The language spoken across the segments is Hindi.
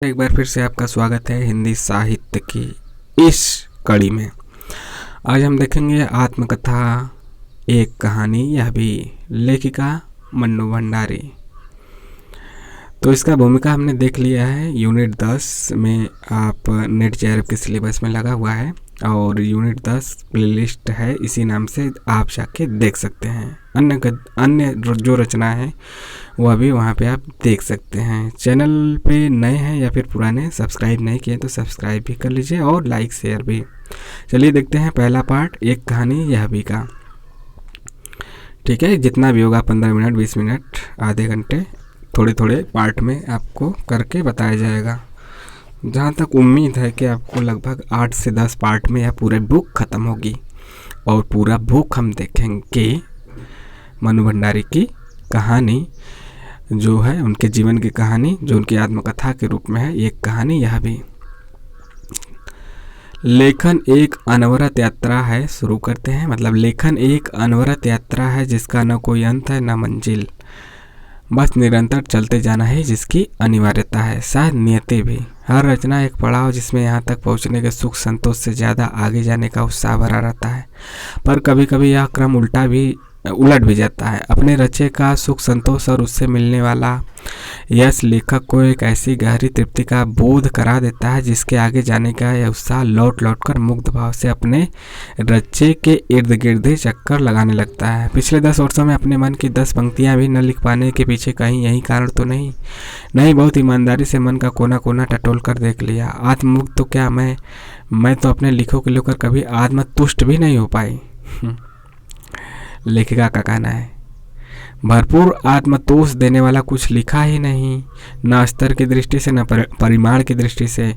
एक बार फिर से आपका स्वागत है हिंदी साहित्य की इस कड़ी में। आज हम देखेंगे आत्मकथा एक कहानी, यह भी लेखिका मन्नू भंडारी। तो इसका भूमिका हमने देख लिया है। यूनिट 10 में आप नेट जेआरएफ के सिलेबस में लगा हुआ है और यूनिट 10 प्लेलिस्ट है, इसी नाम से आप जाके देख सकते हैं। अन्य जो रचना है वह भी वहाँ पे आप देख सकते हैं। चैनल पे नए हैं या फिर पुराने सब्सक्राइब नहीं किए तो सब्सक्राइब भी कर लीजिए और लाइक शेयर भी। चलिए देखते हैं पहला पार्ट, एक कहानी यह भी का। ठीक है, जितना भी होगा 15 मिनट 20 मिनट आधे घंटे थोड़े थोड़े पार्ट में आपको करके बताया जाएगा। जहाँ तक उम्मीद है कि आपको लगभग 8 से 10 पार्ट में यह पूरे बुक ख़त्म होगी और पूरा बुक हम देखेंगे मन्नू भंडारी की कहानी जो है, उनके जीवन की कहानी जो उनकी आत्मकथा के रूप में है, एक कहानी यह भी। लेखन एक अनवरत यात्रा है, शुरू करते हैं। मतलब लेखन एक अनवरत यात्रा है जिसका न कोई अंत है न मंजिल, बस निरंतर चलते जाना है जिसकी अनिवार्यता है, शायद नियति भी। हर रचना एक पड़ाव जिसमें यहाँ तक पहुँचने के सुख संतोष से ज़्यादा आगे जाने का उत्साह भरा रहता है, पर कभी कभी यह क्रम उलट भी जाता है। अपने रचे का सुख संतोष और उससे मिलने वाला यश लेखक को एक ऐसी गहरी तृप्ति का बोध करा देता है जिसके आगे जाने का यह उत्साह लौट कर मुग्ध भाव से अपने रचे के इर्द गिर्द चक्कर लगाने लगता है। पिछले 10 वर्षों में अपने मन की 10 पंक्तियां भी न लिख पाने के पीछे कहीं यही कारण तो नहीं, बहुत ईमानदारी से मन का कोना कोना टटोल कर देख लिया। आत्ममुक्त तो क्या, मैं तो अपने लिखों के लेकर कभी आत्मतुष्ट भी नहीं हो पाई। लेखिका का कहना है, भरपूर आत्मतोष देने वाला कुछ लिखा ही नहीं, न स्तर की दृष्टि से न परिमाण की दृष्टि से।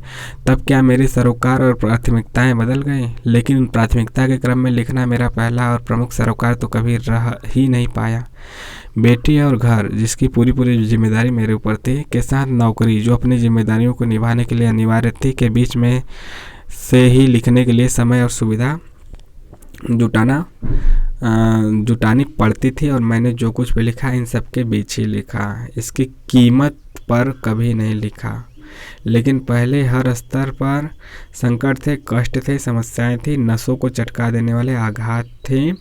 तब क्या मेरे सरोकार और प्राथमिकताएं बदल गई? लेकिन प्राथमिकता के क्रम में लिखना मेरा पहला और प्रमुख सरोकार तो कभी रह ही नहीं पाया। बेटी और घर जिसकी पूरी जिम्मेदारी मेरे ऊपर थी, के साथ नौकरी जो अपनी जिम्मेदारियों को निभाने के लिए अनिवार्य थी, के बीच में से ही लिखने के लिए समय और सुविधा जुटानी पड़ती थी और मैंने जो कुछ भी लिखा इन सब के बीच ही लिखा। इसकी कीमत पर कभी नहीं लिखा, लेकिन पहले हर स्तर पर संकट थे, कष्ट थे, समस्याएं थी, नसों को चटका देने वाले आघात थे,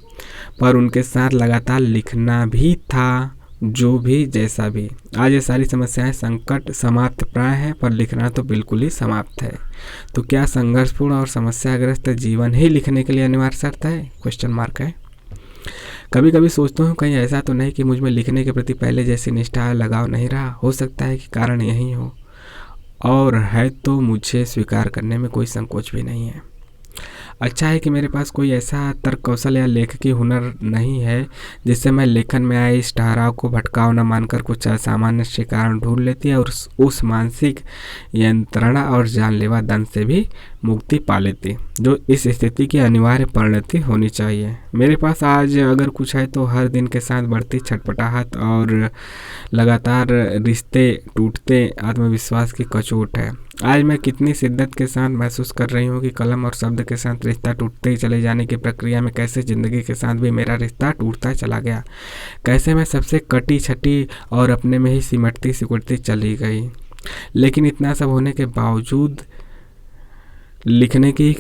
पर उनके साथ लगातार लिखना भी था, जो भी जैसा भी। आज ये सारी समस्याएं संकट समाप्त प्राय है, पर लिखना तो बिल्कुल ही समाप्त है। तो क्या संघर्षपूर्ण और समस्याग्रस्त जीवन ही लिखने के लिए अनिवार्य शर्त है? क्वेश्चन मार्क है। कभी कभी सोचता हूँ कहीं ऐसा तो नहीं कि मुझ में लिखने के प्रति पहले जैसी निष्ठा लगाव नहीं रहा। हो सकता है कि कारण यही हो, और है तो मुझे स्वीकार करने में कोई संकोच भी नहीं है। अच्छा है कि मेरे पास कोई ऐसा तर्क कौशल या लेखकी हुनर नहीं है जिससे मैं लेखन में आए इस ठहराव को भटकाव न मानकर कुछ असामान्य से कारण ढूंढ लेती है और उस मानसिक यंत्रणा और जानलेवा दंड से भी मुक्ति पा लेती जो इस स्थिति की अनिवार्य परिणति होनी चाहिए। मेरे पास आज अगर कुछ है तो हर दिन के साथ बढ़ती छटपटाहट और लगातार रिश्ते टूटते आत्मविश्वास की कचोट है। आज मैं कितनी शिद्दत के साथ महसूस कर रही हूँ कि कलम और शब्द के साथ रिश्ता टूटते ही चले जाने की प्रक्रिया में कैसे ज़िंदगी के साथ भी मेरा रिश्ता टूटता चला गया, कैसे मैं सबसे कटी छटी और अपने में ही सिमटती सिकुड़ती चली गई। लेकिन इतना सब होने के बावजूद लिखने की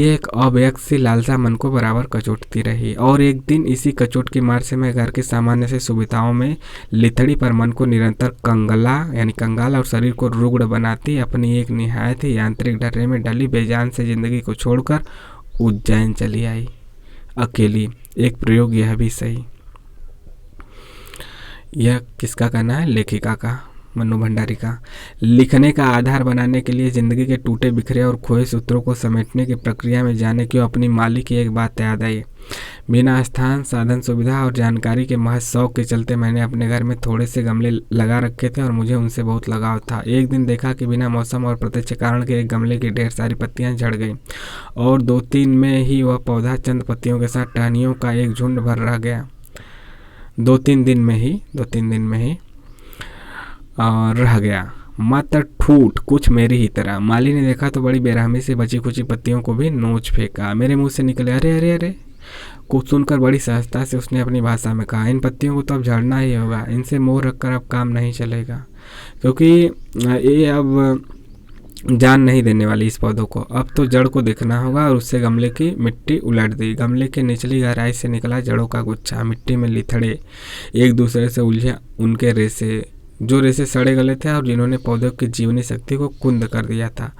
एक अव्यक्त सी लालसा मन को बराबर कचोटती रही, और एक दिन इसी कचोट की मार से मैं घर की सामान्य से सुविधाओं में लिथड़ी पर मन को निरंतर कंगाल और शरीर को रुग्ण बनाती अपनी एक निहायत ही यांत्रिक ढर्रे में डली बेजान से जिंदगी को छोड़कर उज्जैन चली आई, अकेली। एक प्रयोग यह भी सही। यह किसका कहना है? लेखिका का, मन्नू भंडारी का। लिखने का आधार बनाने के लिए जिंदगी के टूटे बिखरे और खोए सूत्रों को समेटने की प्रक्रिया में जाने की अपनी माली की एक बात याद आई। बिना स्थान साधन सुविधा और जानकारी के महज शौक के चलते मैंने अपने घर में थोड़े से गमले लगा रखे थे और मुझे उनसे बहुत लगाव था। एक दिन देखा कि बिना मौसम और प्रत्यक्ष कारण के एक गमले की ढेर सारी पत्तियां झड़ गई और 2-3 में ही वह पौधा चंद पत्तियों के साथ टहनियों का एक झुंड भर रह गया। 2-3 दिन में ही रह गया, मात्र ठूठ कुछ मेरी ही तरह। माली ने देखा तो बड़ी बेरहमी से बची खुची पत्तियों को भी नोच फेंका। मेरे मुंह से निकले अरे अरे अरे। कुछ सुनकर बड़ी सहजता से उसने अपनी भाषा में कहा, इन पत्तियों को तो अब झड़ना ही होगा, इनसे मोह रखकर अब काम नहीं चलेगा। क्योंकि ये अब जान नहीं देने वाली इस पौधों को। अब तो जड़ को देखना होगा और उससे गमले की मिट्टी उलट दी। गमले के निचली गहराई से निकला जड़ों का गुच्छा, मिट्टी में लिथड़े एक दूसरे से उलझे उनके रेशे, जो रेशे सड़े गले थे और जिन्होंने पौधों की जीवनी शक्ति को कुंद कर दिया था।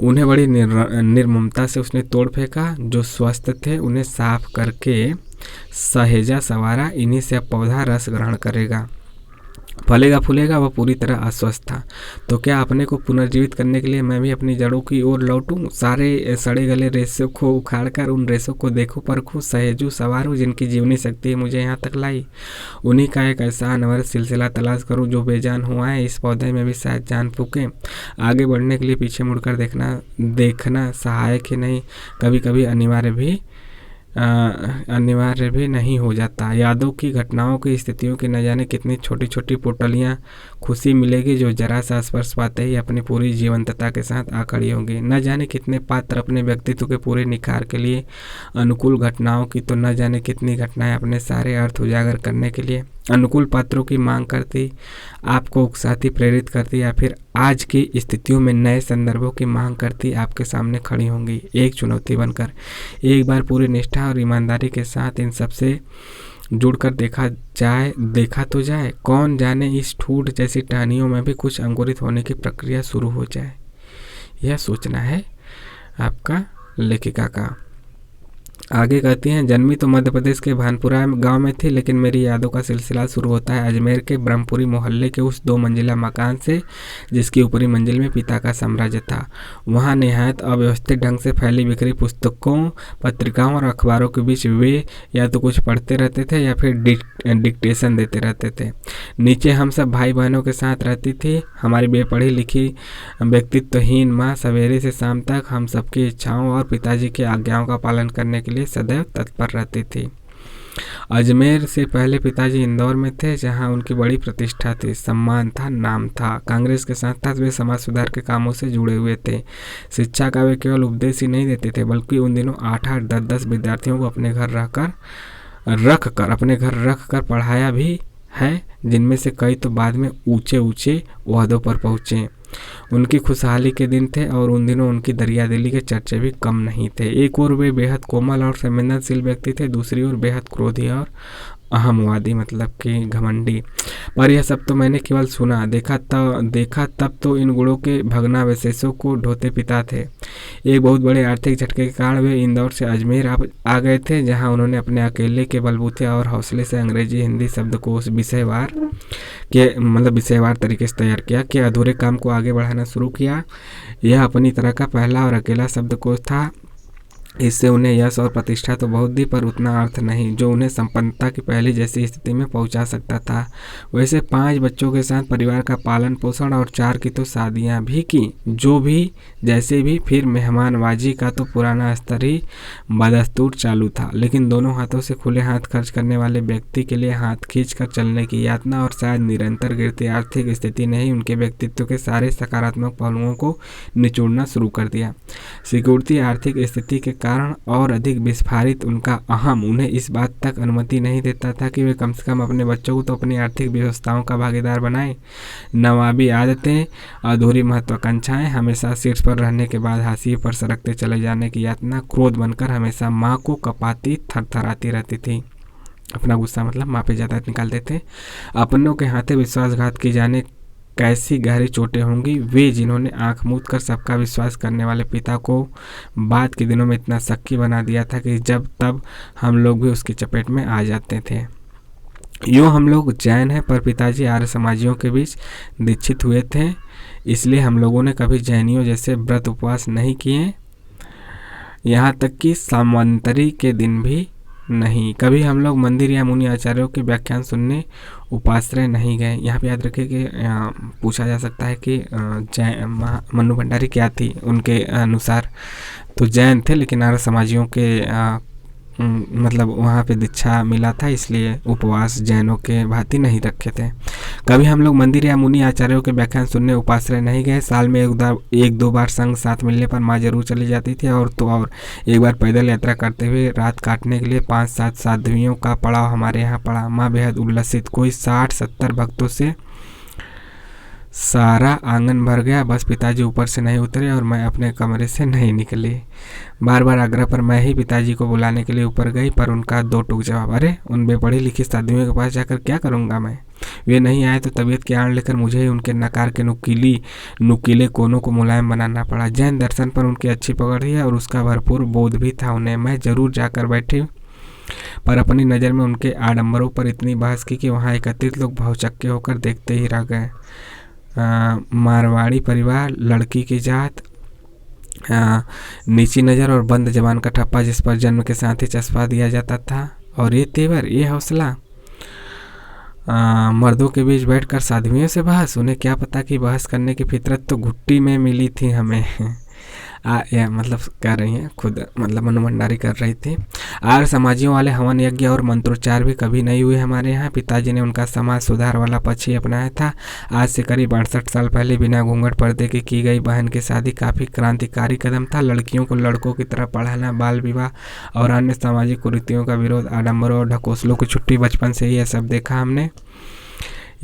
उन्हें बड़ी निर्ममता से उसने तोड़ फेंका। जो स्वस्थ थे उन्हें साफ करके सहेजा संवारा। इन्हीं से अब पौधा रस ग्रहण करेगा, फलेगा फूलेगा। वह पूरी तरह अस्वस्थ था। तो क्या अपने को पुनर्जीवित करने के लिए मैं भी अपनी जड़ों की ओर लौटूं? सारे सड़े गले रेशों को उखाड़कर उन रेशों को देखूं, परखूं, सहेजूं, संवारूं जिनकी जीवनी शक्ति मुझे यहाँ तक लाई। उन्हीं का एक ऐसा अनवरत सिलसिला तलाश करूं जो बेजान हुआ है। इस पौधे में भी शायद जान फूके। आगे बढ़ने के लिए पीछे मुड़कर देखना सहायक ही नहीं, कभी कभी अनिवार्य भी नहीं हो जाता। यादों की, घटनाओं की, स्थितियों की न जाने कितनी छोटी छोटी पोटलियाँ खुशी मिलेगी जो जरा सा स्पर्श पाते ही अपनी पूरी जीवंतता के साथ आ खड़ी होंगी। न जाने कितने पात्र अपने व्यक्तित्व के पूरे निखार के लिए अनुकूल घटनाओं की, तो न जाने कितनी घटनाएं अपने सारे अर्थ उजागर करने के लिए अनुकूल पात्रों की मांग करती, आपको उकसाती, प्रेरित करती, या फिर आज की स्थितियों में नए संदर्भों की मांग करती आपके सामने खड़ी होंगी एक चुनौती बनकर। एक बार पूरी निष्ठा और ईमानदारी के साथ इन सबसे जुड़कर देखा तो जाए। कौन जाने इस ठूठ जैसी टहनियों में भी कुछ अंकुरित होने की प्रक्रिया शुरू हो जाए। यह सोचना है आपका लेखिका का। आगे कहती हैं, जन्मी तो मध्य प्रदेश के भानपुरा गांव में थी, लेकिन मेरी यादों का सिलसिला शुरू होता है अजमेर के ब्रह्मपुरी मोहल्ले के उस 2 मंजिला मकान से जिसकी ऊपरी मंजिल में पिता का साम्राज्य था। वहां निहायत अव्यवस्थित ढंग से फैली बिखरी पुस्तकों, पत्रिकाओं और अखबारों के बीच वे या तो कुछ पढ़ते रहते थे या फिर डिक्टेशन देते रहते थे। नीचे हम सब भाई बहनों के साथ रहती थी। हमारी बेपढ़ी लिखी व्यक्तित्वहीन माँ सवेरे से शाम तक हम सबकी इच्छाओं और पिताजी की आज्ञाओं का पालन करने के लिए सदैव तत्पर रहती थी। अजमेर से पहले पिताजी इंदौर में थे, जहां उनकी बड़ी प्रतिष्ठा थी, सम्मान था, नाम था। कांग्रेस के साथ साथ वे समाज सुधार के कामों से जुड़े हुए थे। शिक्षा का वे केवल उपदेश ही नहीं देते थे, बल्कि उन दिनों 8-8, 10-10 विद्यार्थियों को अपने घर रख कर पढ़ाया भी है, जिनमें से कई तो बाद में ऊंचे ऊंचे ओहदों पर पहुंचे। उनकी खुशहाली के दिन थे और उन दिनों उनकी दरियादिली के चर्चे भी कम नहीं थे। एक ओर वे बेहद कोमल और संवेदनशील व्यक्ति थे, दूसरी ओर बेहद क्रोधी और अहमवादी, मतलब कि घमंडी। पर यह सब तो मैंने केवल सुना, देखा तब तो इन गुणों के भग्नावशेषों को ढोते पिता थे। एक बहुत बड़े आर्थिक झटके के कारण वे इंदौर से अजमेर आ गए थे, जहां उन्होंने अपने अकेले के बलबूते और हौसले से अंग्रेजी हिंदी शब्दकोश विषयवार तरीके से तैयार किया कि अधूरे काम को आगे बढ़ाना शुरू किया। यह अपनी तरह का पहला और अकेला शब्दकोश था। इससे उन्हें यश और प्रतिष्ठा तो बहुत दी, पर उतना अर्थ नहीं जो उन्हें संपन्नता की पहली जैसी स्थिति में पहुंचा सकता था। वैसे 5 बच्चों के साथ परिवार का पालन पोषण और 4 की तो शादियां भी की। जो भी जैसे भी, फिर मेहमानबाजी का तो पुराना स्तर ही बदस्तूर चालू था। लेकिन दोनों हाथों से खुले हाथ खर्च करने वाले व्यक्ति के लिए हाथ खींच कर चलने की यातना और शायद निरंतर गिरती आर्थिक स्थिति ने ही उनके व्यक्तित्व के सारे सकारात्मक पहलुओं को निचोड़ना शुरू कर दिया। सिक्योरिटी आर्थिक स्थिति के कारण और अधिक विस्फारित उनका अहम उन्हें इस बात तक अनुमति नहीं देता था कि वे कम से कम अपने बच्चों को तो अपनी आर्थिक व्यवस्थाओं का भागीदार बनाएं। नवाबी आदतें, अधूरी महत्वाकांक्षाएं, हमेशा शीर्ष पर रहने के बाद हाशिए पर सरकते चले जाने की यातना क्रोध बनकर हमेशा माँ को कपाती, थरथराती रहती थी। अपना गुस्सा मतलब माँ पे ज़्यादा निकालते थे। अपनों के हाथे विश्वासघात की जाने कैसी गहरी चोटें होंगी। वे जिन्होंने आंख मूंद कर सबका विश्वास करने वाले पिता को बाद के दिनों में इतना शक्की बना दिया था कि जब तब हम लोग भी उसकी चपेट में आ जाते थे। यूँ हम लोग जैन हैं, पर पिताजी आर्य समाजियों के बीच दीक्षित हुए थे, इसलिए हम लोगों ने कभी जैनियों जैसे व्रत उपवास नहीं किए, यहाँ तक कि सामंतरी के दिन भी नहीं। कभी हम लोग मंदिर या मुनि आचार्यों के व्याख्यान सुनने उपाश्रय नहीं गए। यहाँ पे याद रखें कि पूछा जा सकता है कि मन्नू भंडारी क्या थी उनके अनुसार, तो जैन थे, लेकिन आर्य समाजियों के मतलब वहाँ पे दीक्षा मिला था, इसलिए उपवास जैनों के भांति नहीं रखे थे। कभी हम लोग मंदिर या मुनि आचार्यों के व्याख्यान सुनने उपाश्रय नहीं गए। साल में 1-2 बार संग साथ मिलने पर माँ जरूर चली जाती थी, और एक बार पैदल यात्रा करते हुए रात काटने के लिए 5-7 साध्वियों का पड़ाव हमारे यहाँ पड़ा। माँ बेहद उल्लसित, कोई 60-70 भक्तों से सारा आंगन भर गया, बस पिताजी ऊपर से नहीं उतरे और मैं अपने कमरे से नहीं निकली। बार बार आग्रह पर मैं ही पिताजी को बुलाने के लिए ऊपर गई, पर उनका दो टूक जवाब, अरे उन बेपढ़ी लिखी आदमियों के पास जाकर क्या करूँगा मैं, वे नहीं आए तो तबीयत की आड़ लेकर मुझे ही उनके नकार के नुकीले कोनों को मुलायम बनाना पड़ा। जैन दर्शन पर उनकी अच्छी पकड़ थी और उसका भरपूर बोध भी था उन्हें। मैं जरूर जाकर बैठी, पर अपनी नज़र में उनके आडंबरों पर इतनी बहस की कि वहाँ एकत्रित लोग भौचक्के होकर देखते ही रह गए। मारवाड़ी परिवार, लड़की की जात, नीची नज़र और बंद जबान का ठप्पा जिस पर जन्म के साथ ही चस्पा दिया जाता था, और ये तेवर, ये हौसला, मर्दों के बीच बैठकर साध्वियों से बहस। उन्हें क्या पता कि बहस करने की फितरत तो घुट्टी में मिली थी हमें। या मतलब कर रही हैं खुद, मतलब मनुमंडारी कर रही थी। आर्य समाजियों वाले हवन यज्ञ और मंत्रोच्चार भी कभी नहीं हुए हमारे यहाँ। पिताजी ने उनका समाज सुधार वाला पक्ष ही अपनाया था। आज से करीब 68 साल पहले बिना घूंघट पर्दे की गई बहन की शादी काफ़ी क्रांतिकारी कदम था। लड़कियों को लड़कों की तरह पढ़ाना, बाल विवाह और अन्य सामाजिक कुरीतियों का विरोध, आडम्बरों और ढकोसलों की छुट्टी, बचपन से ही यह सब देखा हमने।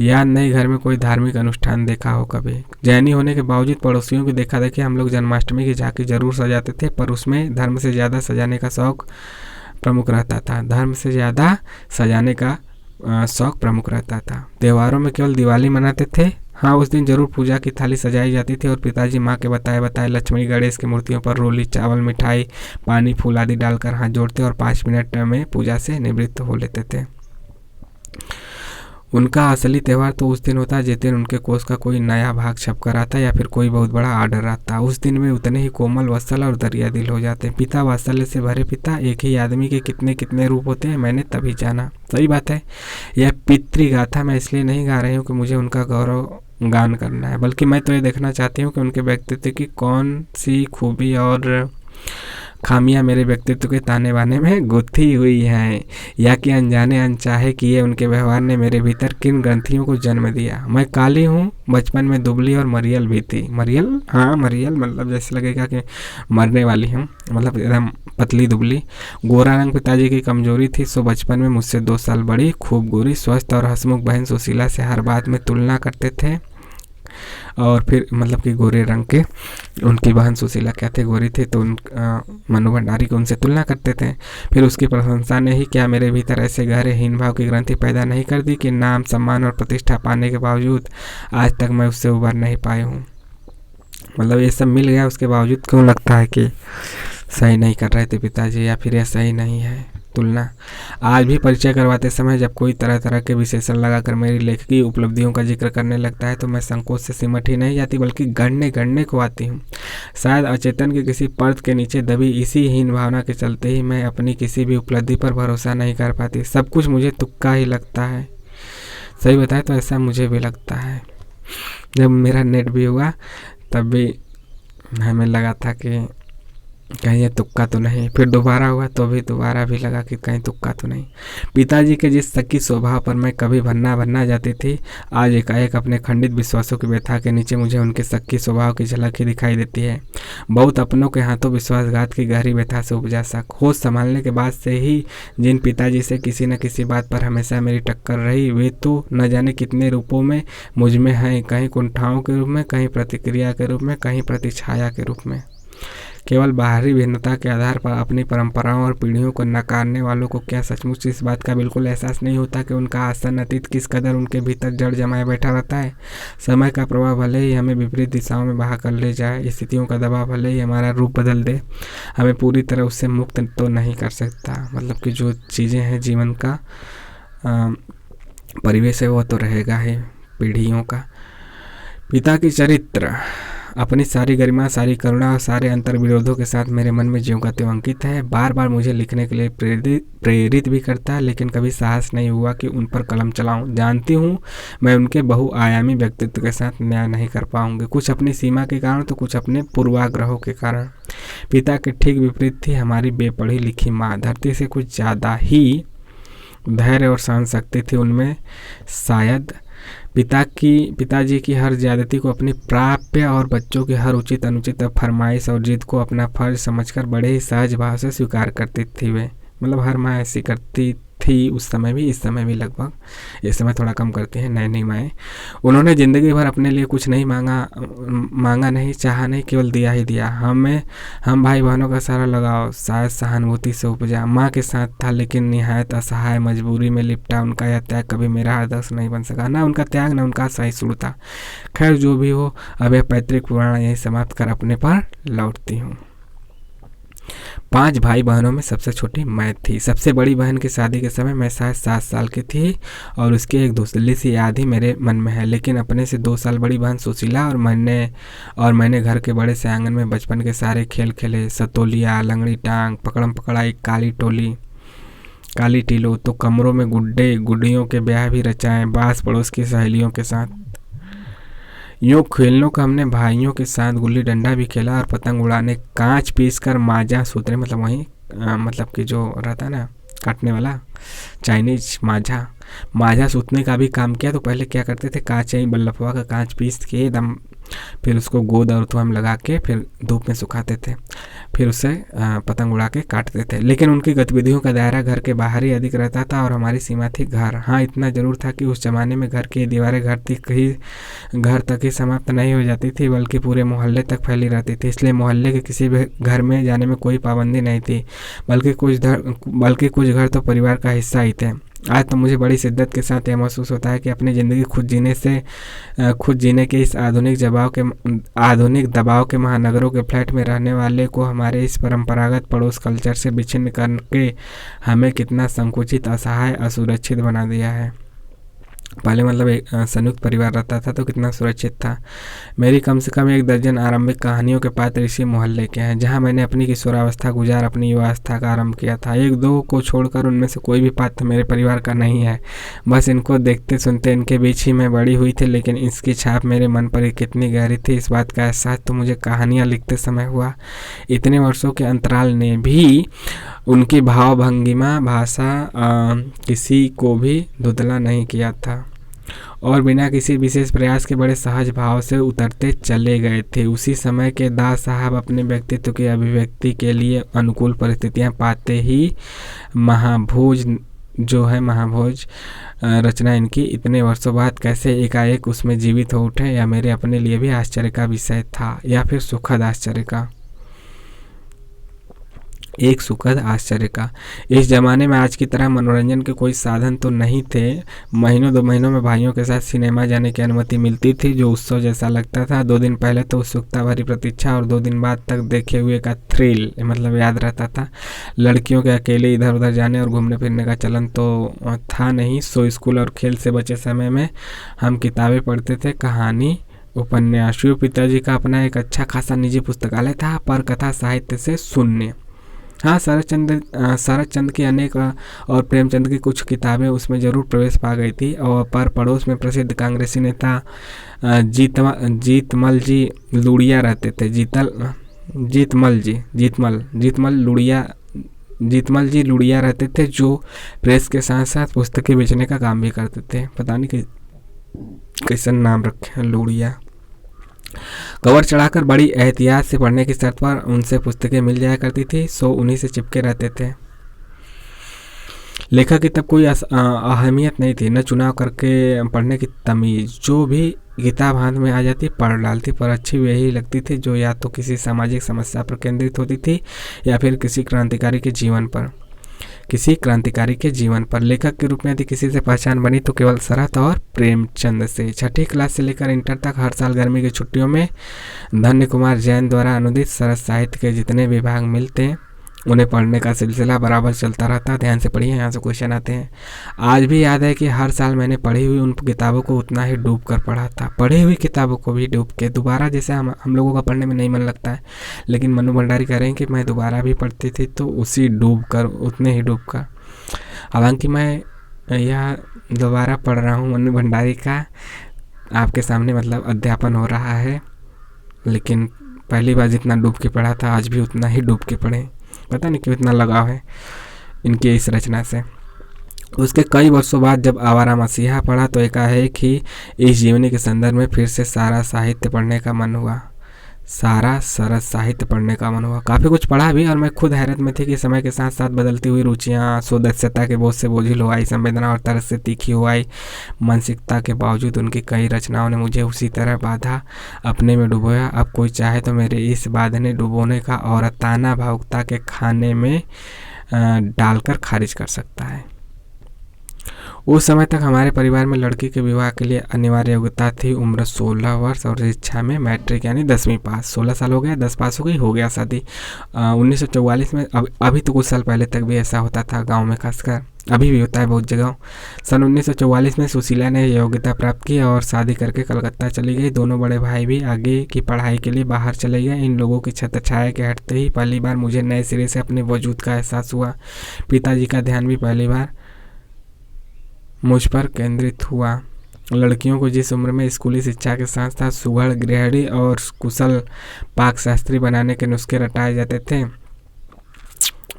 याद नहीं घर में कोई धार्मिक अनुष्ठान देखा हो कभी। जैनी होने के बावजूद पड़ोसियों की देखा देखी हम लोग जन्माष्टमी की झांकी जरूर सजाते थे, पर उसमें धर्म से ज़्यादा सजाने का शौक प्रमुख रहता था। धर्म से ज़्यादा सजाने का शौक प्रमुख रहता था। त्योहारों में केवल दिवाली मनाते थे। हाँ, उस दिन जरूर पूजा की थाली सजाई जाती थी और पिताजी माँ के बताए लक्ष्मी गणेश की मूर्तियों पर रोली, चावल, मिठाई, पानी, फूल आदि डालकर हाथ जोड़ते और 5 मिनट में पूजा से निवृत्त हो लेते थे। उनका असली त्यौहार तो उस दिन होता जिस दिन उनके कोष का कोई नया भाग छप कर आता या फिर कोई बहुत बड़ा आर्डर आता। उस दिन वे उतने ही कोमल, वत्सल और दरिया दिल हो जाते हैं। पिता वात्सल्य से भरे पिता, एक ही आदमी के कितने कितने रूप होते हैं मैंने तभी जाना। सही बात है। यह पितृगाथा मैं इसलिए नहीं गा रही हूँ कि मुझे उनका गौरव गान करना है, बल्कि मैं तो ये देखना चाहती हूँ कि उनके व्यक्तित्व की कौन सी खूबी और खामियां मेरे व्यक्तित्व के ताने बाने में गुथी हुई हैं, या कि अनजाने अनचाहे किए उनके व्यवहार ने मेरे भीतर किन ग्रंथियों को जन्म दिया। मैं काली हूँ, बचपन में दुबली और मरियल भी थी। मरियल, हाँ मरियल, मतलब जैसे लगेगा कि मरने वाली हूँ, मतलब एकदम पतली दुबली। गोरा रंग पिताजी की कमजोरी थी, सो बचपन में मुझसे 2 साल बड़ी, खूब गोरी, स्वस्थ और हंसमुख बहन सुशीला से हर बात में तुलना करते थे। और फिर मतलब कि गोरे रंग के उनकी बहन सुशीला क्या थे, गोरी थी, तो मनु भंडारी को उनसे तुलना करते थे। फिर उसकी प्रशंसा ने ही क्या मेरे भीतर ऐसे गहरे हीन भाव की ग्रंथि पैदा नहीं कर दी कि नाम, सम्मान और प्रतिष्ठा पाने के बावजूद आज तक मैं उससे उबर नहीं पाई हूँ। मतलब ये सब मिल गया, उसके बावजूद क्यों लगता है कि सही नहीं कर रहे थे पिताजी, या फिर यह सही नहीं है तुलना। आज भी परिचय करवाते समय जब कोई तरह तरह के विशेषण लगाकर मेरी लेखकी उपलब्धियों का जिक्र करने लगता है तो मैं संकोच से सिमट ही नहीं जाती, बल्कि गढ़ने को आती हूँ। शायद अचेतन के किसी पर्द के नीचे दबी इसी हीन भावना के चलते ही मैं अपनी किसी भी उपलब्धि पर भरोसा नहीं कर पाती। सब कुछ मुझे तुक्का ही लगता है। सही बताए तो ऐसा मुझे भी लगता है। जब मेरा नेट भी हुआ तब भी हमें लगा था कि कहीं ये तुक्का तो नहीं, फिर दोबारा हुआ तो भी दोबारा भी लगा कि कहीं तुक्का तो नहीं। पिताजी के जिस सकी स्वभाव पर मैं कभी भन्ना जाती थी, आज एकाएक अपने खंडित विश्वासों की व्यथा के नीचे मुझे उनके सकी स्वभाव की झलक ही दिखाई देती है। बहुत अपनों के हाथों विश्वासघात की गहरी व्यथा से उपजा शक, होश संभालने के बाद से ही जिन पिताजी से किसी न किसी बात पर हमेशा मेरी टक्कर रही, वे तो न जाने कितने रूपों में मुझ में हैं, कहीं कुंठाओं के रूप में, कहीं प्रतिक्रिया के रूप में, कहीं प्रतिछाया के रूप में। केवल बाहरी भिन्नता के आधार पर अपनी परंपराओं और पीढ़ियों को नकारने वालों को क्या सचमुच इस बात का बिल्कुल एहसास नहीं होता कि उनका आसन अतीत किस कदर उनके भीतर जड़ जमाए बैठा रहता है। समय का प्रभाव भले ही हमें विपरीत दिशाओं में बहा कर ले जाए, स्थितियों का दबाव भले ही हमारा रूप बदल दे, हमें पूरी तरह उससे मुक्त तो नहीं कर सकता। मतलब कि जो चीज़ें हैं जीवन का परिवेश है वो तो रहेगा ही पीढ़ियों का। पिता की चरित्र अपनी सारी गरिमा, सारी करुणा और सारे अंतर विरोधों के साथ मेरे मन में ज्यों का त्यों अंकित है। बार बार मुझे लिखने के लिए प्रेरित भी करता है, लेकिन कभी साहस नहीं हुआ कि उन पर कलम चलाऊं। जानती हूँ मैं उनके बहुआयामी व्यक्तित्व के साथ न्याय नहीं कर पाऊंगी, कुछ अपनी सीमा के कारण तो कुछ अपने पूर्वाग्रहों के कारण। पिता के ठीक विपरीत थी हमारी बेपढ़ी लिखी माँ। धरती से कुछ ज़्यादा ही धैर्य और सहन शक्ति थी उनमें शायद। पिताजी की हर ज्यादती को अपनी प्राप्य और बच्चों की हर उचित अनुचित फरमाइश और जिद को अपना फर्ज समझकर बड़े ही सहज भाव से स्वीकार करती थी वे। मतलब हर माँ ऐसी करती थी उस समय भी, इस समय भी लगभग, इस समय थोड़ा कम करती हैं नैनी माएँ। उन्होंने ज़िंदगी भर अपने लिए कुछ नहीं मांगा नहीं, चाहा नहीं, केवल दिया ही दिया। हम भाई बहनों का सारा लगाव शायद सहानुभूति से उपजा। माँ के साथ था लेकिन निहायत असहाय, मजबूरी में लिपटा। उनका यह त्याग कभी मेरा आदर्श नहीं बन सका, ना उनका त्याग न उनका सहिष्णु था। खैर जो भी हो, अब यह पैतृक पुराण यही समाप्त कर अपने पर लौटती हूँ। 5 भाई बहनों में सबसे छोटी मैं थी। सबसे बड़ी बहन की शादी के समय मैं शायद 7 साल की थी और उसकी एक धुंधली सी याद ही मेरे मन में है। लेकिन अपने से 2 साल बड़ी बहन सुशीला और मैंने घर के बड़े से आंगन में बचपन के सारे खेल खेले। सतोलिया, लंगड़ी टांग, पकड़म पकड़ाई, काली टीलो, तो कमरों में गुड्डियों के ब्याह भी रचाए पास पड़ोस की सहेलियों के साथ। यूँ खेलनों का हमने भाइयों के साथ गुल्ली डंडा भी खेला और पतंग उड़ाने, कांच पीस कर माजा सूतरे, मतलब वहीं मतलब कि जो रहता है ना काटने वाला, चाइनीज माजा सूतने का भी काम किया। तो पहले क्या करते थे, कांच ही बल्लफवा का कांच पीस के एकदम, फिर उसको गोद और थोम लगा के फिर धूप में सुखाते थे, फिर उससे पतंग उड़ा के काटते थे। लेकिन उनकी गतिविधियों का दायरा घर के बाहर ही अधिक रहता था और हमारी सीमा थी घर। हाँ, इतना ज़रूर था कि उस ज़माने में घर की दीवारें घर तक ही समाप्त नहीं हो जाती थी बल्कि पूरे मोहल्ले तक फैली रहती थी। इसलिए मोहल्ले के किसी भी घर में जाने में कोई पाबंदी नहीं थी, बल्कि कुछ घर तो परिवार का हिस्सा ही थे। आज तो मुझे बड़ी शिद्दत के साथ यह महसूस होता है कि अपनी ज़िंदगी खुद जीने के इस आधुनिक दबाव के महानगरों के फ्लैट में रहने वाले को हमारे इस परंपरागत पड़ोस कल्चर से विच्छिन्न करके हमें कितना संकुचित, असहाय, असुरक्षित बना दिया है। पहले मतलब एक संयुक्त परिवार रहता था तो कितना सुरक्षित था। मेरी कम से कम 1 दर्जन आरंभिक कहानियों के पात्र इसी मोहल्ले के हैं जहां मैंने अपनी किशोरावस्था गुजार अपनी युवावस्था का आरंभ किया था। 1-2 को छोड़कर उनमें से कोई भी पात्र मेरे परिवार का नहीं है। बस इनको देखते सुनते इनके बीच ही मैं बड़ी हुई थी, लेकिन इसकी छाप मेरे मन पर कितनी गहरी थी इस बात का एहसास तो मुझे कहानियाँ लिखते समय हुआ। इतने वर्षों के अंतराल ने भी उनकी भाव भंगिमा भाषा किसी को भी धुंधला नहीं किया था और बिना किसी विशेष प्रयास के बड़े सहज भाव से उतरते चले गए थे। उसी समय के दास साहब अपने व्यक्तित्व की अभिव्यक्ति के लिए अनुकूल परिस्थितियां पाते ही महाभोज रचना इनकी इतने वर्षों बाद कैसे एकाएक उसमें जीवित हो उठे, या मेरे अपने लिए भी आश्चर्य का विषय था, या फिर सुखद आश्चर्य का। इस जमाने में आज की तरह मनोरंजन के कोई साधन तो नहीं थे। महीनों 2 महीनों में भाइयों के साथ सिनेमा जाने की अनुमति मिलती थी, जो उत्सव जैसा लगता था। 2 दिन पहले तो उत्सुकता भरी प्रतीक्षा और 2 दिन बाद तक देखे हुए का थ्रिल मतलब याद रहता था। लड़कियों के अकेले इधर उधर जाने और घूमने फिरने का चलन तो था नहीं, सो स्कूल और खेल से बचे समय में हम किताबें पढ़ते थे, कहानी, उपन्यास। पिताजी का अपना एक अच्छा खासा निजी पुस्तकालय था, पर कथा साहित्य से शून्य। हाँ, शरद चंद्र की अनेक और प्रेमचंद की कुछ किताबें उसमें जरूर प्रवेश पा गई थी। और पर पड़ोस में प्रसिद्ध कांग्रेसी नेता जीतमल जी लुड़िया रहते थे। जीतमल जी लुड़िया रहते थे, जो प्रेस के साथ साथ पुस्तकें बेचने का काम भी करते थे। पता नहीं कैसा नाम रखे हैं, लुड़िया। कवर चढ़ाकर बड़ी एहतियात से पढ़ने की शर्त पर उनसे पुस्तकें मिल जाया करती थी, सो उन्हीं से चिपके रहते थे। लेखक की तब कोई अहमियत नहीं थी, न चुनाव करके पढ़ने की तमीज़। जो भी किताब हाथ में आ जाती पढ़ डालती, पर अच्छी वही लगती थी जो या तो किसी सामाजिक समस्या पर केंद्रित होती थी या फिर किसी क्रांतिकारी के जीवन पर। लेखक के रूप में यदि किसी से पहचान बनी तो केवल शरद और प्रेमचंद से। 6ठी क्लास से लेकर इंटर तक हर साल गर्मी की छुट्टियों में धन्य कुमार जैन द्वारा अनुदित शरद साहित्य के जितने विभाग मिलते उन्हें पढ़ने का सिलसिला बराबर चलता रहता। ध्यान से पढ़िए, यहाँ से क्वेश्चन आते हैं। आज भी याद है कि हर साल मैंने पढ़ी हुई उन किताबों को उतना ही डूब कर पढ़ा था। पढ़ी हुई किताबों को भी डूब के दोबारा, जैसे हम लोगों का पढ़ने में नहीं मन लगता है, लेकिन मनु भंडारी कह रहे हैं कि मैं दोबारा भी पढ़ती थी तो उतने ही डूब कर। हालांकि मैं यह दोबारा पढ़ रहा हूँ मनु भंडारी का, आपके सामने मतलब अध्यापन हो रहा है, लेकिन पहली बार जितना डूब के पढ़ा था आज भी उतना ही डूब के पढ़े। पता नहीं क्यों इतना लगाव है इनकी इस रचना से। उसके कई वर्षों बाद जब आवारा मसीहा पढ़ा तो एकाएक ही इस जीवनी के संदर्भ में फिर से सारा साहित्य पढ़ने का मन हुआ। सारा सरस साहित्य पढ़ने का मन हुआ। काफ़ी कुछ पढ़ा भी और मैं खुद हैरत में थी कि समय के साथ साथ बदलती हुई रुचियाँ, सौदस्यता के बोझ से बोझिल हो आई, संवेदना और तरस से तीखी हो आई। मानसिकता के बावजूद उनकी कई रचनाओं ने मुझे उसी तरह बाधा अपने में डुबोया। अब कोई चाहे तो मेरे इस बांधने डुबोने का औरताना भावुकता के खाने में डालकर खारिज कर सकता है। उस समय तक हमारे परिवार में लड़की के विवाह के लिए अनिवार्य योग्यता थी। उम्र 16 वर्ष और शिक्षा में मैट्रिक यानी 10वीं पास। 16 साल हो गया, 10 पास हो गया शादी। 1944 में, अभी तो कुछ साल पहले तक भी ऐसा होता था गांव में, खासकर अभी भी होता है बहुत जगह। सन 1944 में सुशीला ने योग्यता प्राप्त की और शादी करके कलकत्ता चली गई। दोनों बड़े भाई भी आगे की पढ़ाई के लिए बाहर चले गए। इन लोगों की छत्रछाया के हटते ही पहली बार मुझे नए सिरे से अपने वजूद का एहसास हुआ। पिताजी का ध्यान भी पहली बार मुझ पर केंद्रित हुआ। लड़कियों को जिस उम्र में स्कूली शिक्षा के साथ साथ सुघड़ गृहिणी और कुशल पाक शास्त्री बनाने के नुस्खे रटाए जाते थे,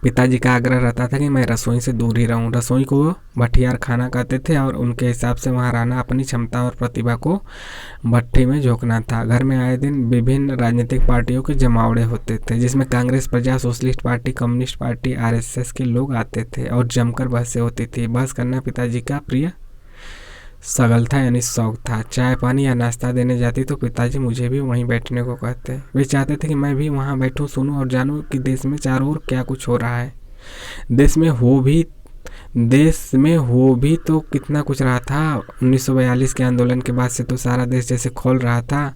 पिताजी का आग्रह रहता था कि मैं रसोई से दूर ही रहूं। रसोई को वो भट्टियार खाना कहते थे और उनके हिसाब से वहां रहना अपनी क्षमता और प्रतिभा को भट्टी में झोंकना था। घर में आए दिन विभिन्न राजनीतिक पार्टियों के जमावड़े होते थे, जिसमें कांग्रेस, प्रजा socialist party, communist party, RSS के लोग आते थे और जमकर बहसें होती थी। बहस करना पिताजी का प्रिय सगल था, यानी शौक था। चाय पानी या नाश्ता देने जाती तो पिताजी मुझे भी वहीं बैठने को कहते। वे चाहते थे कि मैं भी वहां बैठूं, सुनूं और जानूं कि देश में चारों ओर क्या कुछ हो रहा है। देश में हो भी तो कितना कुछ रहा था। 1942 के आंदोलन के बाद से तो सारा देश जैसे खोल रहा था,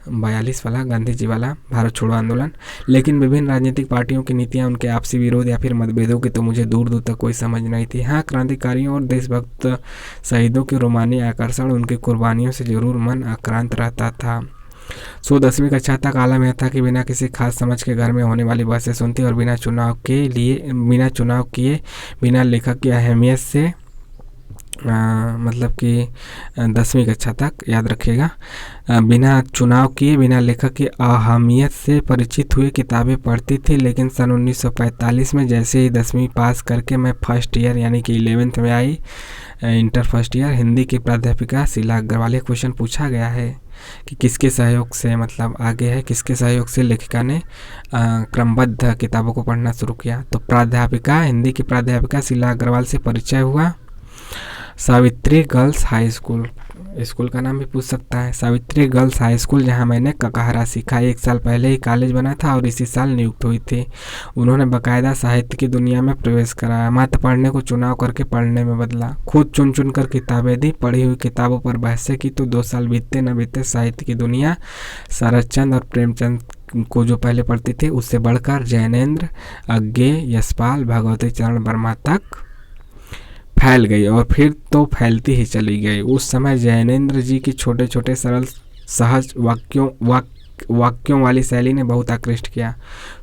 42 वाला गांधी जी वाला भारत छोड़ो आंदोलन। लेकिन विभिन्न राजनीतिक पार्टियों की नीतियां, उनके आपसी विरोध या फिर मतभेदों की तो मुझे दूर दूर तक कोई समझ नहीं थी। हाँ, क्रांतिकारियों और देशभक्त शहीदों के रोमानी आकर्षण, उनकी कुर्बानियों से जरूर मन आक्रांत रहता था। 10वीं कक्षा तक आलम यह था कि बिना किसी खास समझ के घर में होने वाली बहसें सुनती और बिना चुनाव किए बिना लेखक की अहमियत से मतलब कि 10वीं कक्षा तक याद रखिएगा, बिना चुनाव किए बिना लेखक की अहमियत से परिचित हुए किताबें पढ़ती थी। लेकिन सन 1945 में जैसे ही 10वीं पास करके मैं फर्स्ट ईयर यानी कि 11th में आई, इंटर फर्स्ट ईयर, हिंदी की प्राध्यापिका शीला अग्रवाल, क्वेश्चन पूछा गया है कि किसके सहयोग से, मतलब आगे है, किसके सहयोग से लेखिका ने क्रमबद्ध किताबों को पढ़ना शुरू किया। तो हिंदी की प्राध्यापिका शीला अग्रवाल से परिचय हुआ। Savitri girls high school, school का नाम भी पूछ सकता है, सावित्री गर्ल्स हाई स्कूल, जहां मैंने ककहरा सीखा। 1 साल पहले ही कॉलेज बना था और इसी साल नियुक्त हुई थी। उन्होंने बाकायदा साहित्य की दुनिया में प्रवेश कराया। मात्र पढ़ने को चुनाव करके पढ़ने में बदला। खुद चुन चुन कर किताबें दी, पढ़ी हुई किताबों पर बहसें की। तो 2 साल बीतते न बीतते साहित्य की दुनिया शरतचंद और प्रेमचंद को जो पहले पढ़ती थी उससे बढ़कर जैनेन्द्र, अज्ञे, यशपाल, भगवती चरण वर्मा तक फैल गई और फिर तो फैलती ही चली गई। उस समय जैनेन्द्र जी की छोटे छोटे सरल सहज वाक्यों वाली शैली ने बहुत आकृष्ट किया।